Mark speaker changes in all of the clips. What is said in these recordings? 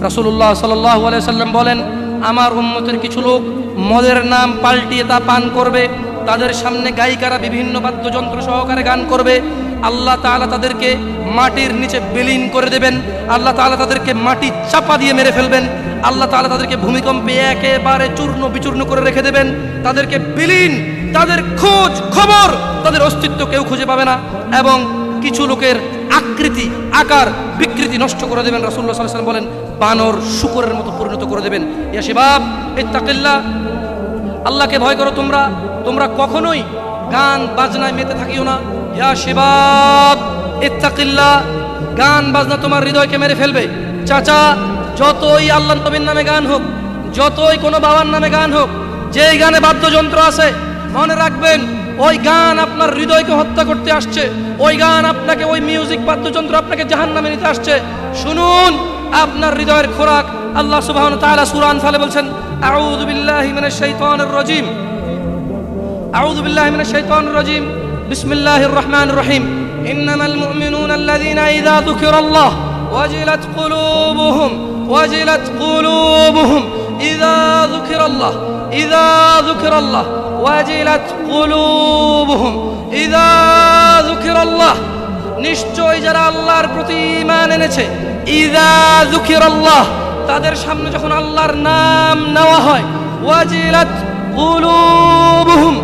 Speaker 1: রাসূলুল্লাহ সাল্লাল্লাহু আলাইহি ওয়াসাল্লাম বলেন, আমার উম্মতের কিছু লোক মদের নাম পাল্টিয়ে তা পান করবে, তাদের সামনে গায়িকারা বিভিন্ন বাদ্যযন্ত্র সহকারে গান করবে, আল্লাহ তাআলা তাদেরকে মাটির নিচে বিলীন করে দেবেন, আল্লাহ তাআলা তাদেরকে মাটি চাপা দিয়ে মেরে ফেলবেন, আল্লাহ তাআলা তাদেরকে ভূমিকম্পে একেবারে চূর্ণ বিচূর্ণ করে রেখে দেবেন, তাদেরকে বিলীন, তাদের খোঁজ খবর, তাদের অস্তিত্ব কেউ খুঁজে পাবে না, এবং কিছু লোকের আকৃতি আকার বিকৃতি নষ্ট করে দেবেন। রাসূলুল্লাহ সাল্লাল্লাহু আলাইহি ওয়াসাল্লাম বলেন, বানর শুকরের মতো পরিণত করে দেবেন। ইয়া শিবাব ইত্তাকিল্লাহ, আল্লাহকে ভয় করো তোমরা, তোমরা কখনোই গান বাজনায় মেতে থাকিও না। ইয়া শিবাব ইত্তাকিল্লাহ, গান বাজনা তোমার হৃদয়কে মেরে ফেলবে। চাচা, যতই আল্লাহর নবীর নামে গান হোক, যতই কোনো বাবার নামে গান হোক, যেই গানে বাদ্যযন্ত্র আছে, মনে রাখবেন ওই গান আপনার হৃদয়কে হত্যা করতে আসছে, ওই গান আপনাকে, ওই মিউজিক বাদ্যযন্ত্র আপনাকে জাহান্নামে নিতে আসছে। শুনুন, আপনার হৃদয়ের খোরাক আল্লাহ সুবহানাহু ওয়া তাআলা সূরা আনফালে বলছেন, আউযু বিল্লাহি মিনাশ শাইতানির রাজীম, আউযু বিল্লাহি মিনাশ শাইতানির রাজীম, বিসমিল্লাহির রহমানির রহিম, ইন্নামাল মুমিনুনা আল্লাযীনা ইযা যুকিরাল্লাহ ওয়াজিলাত কুলুবুহুম, ওয়াজিলাত কুলুবুহুম ইযা যুকিরাল্লাহ, ইযা যুকিরাল্লাহ ওয়াজিলাত কুলুবুহুম ইযা যুকিরাল্লাহ, নিশ্চয় যারা আল্লাহর প্রতি ঈমান এনেছে, ইযা যুকিরাল্লাহ, তাদের সামনে যখন আল্লাহর নাম নেওয়া হয়, ওয়াজিলাত কুলুবুহুম,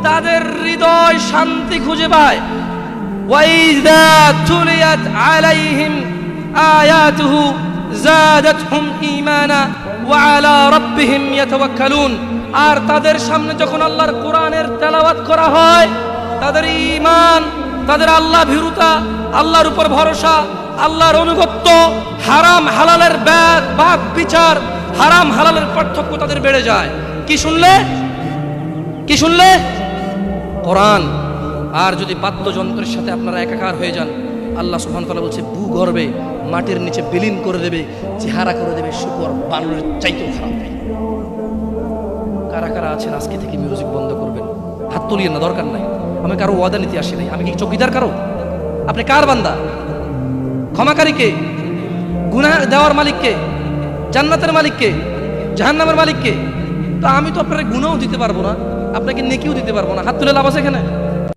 Speaker 1: তাদের হৃদয় শান্তি খুঁজে পায়, ওয়াইযা তুলিয়াত আলাইহিম আয়াতুহু যাদাতহুম ঈমানা ওয়া আলা রাব্বিহিম ইয়াতাওয়াক্কালুন, আর তাদের সামনে যখন আল্লাহর কোরআনের তেলাওয়াত করা হয়, তাদের ঈমান, তাদের আল্লাহ ভীরুতা, আল্লাহর উপর ভরসা, আল্লাহর অনুগত্য, হারাম হালালের বাদ বিচার, হারাম হালালের পার্থক্য তাদের বেড়ে যায়। কি শুনলে? কি শুনলে? কোরআন। আর যদি বাদ্যযন্ত্রের সাথে আপনারা একাকার হয়ে যান, আল্লাহ সুবহানাহু ওয়া তাআলা বলছে ভূগর্ভে মাটির নিচে বিলীন করে দেবে, চেহারা করে দেবে শুকর বানরের চাইতেও খারাপ নেই। কারা কারা আছেন আজকে থেকে মিউজিক বন্ধ করবেন? হাত তুলিয়েন না, দরকার নাই। আমি কারো ওয়াদা নিতে আসি নাই। আমি কি চৌকিদার কারো? আপনি কার বান্দা? ক্ষমাকারীকে? গুনাহ দেওয়ার মালিককে? জান্নাতের মালিককে? জাহান্নামের মালিককে? তো আমি তো আপনার গুনাহও দিতে পারবো না, আপনাকে নেকিও দিতে পারবো না। হাত তুলে লাভ আছে এখানে?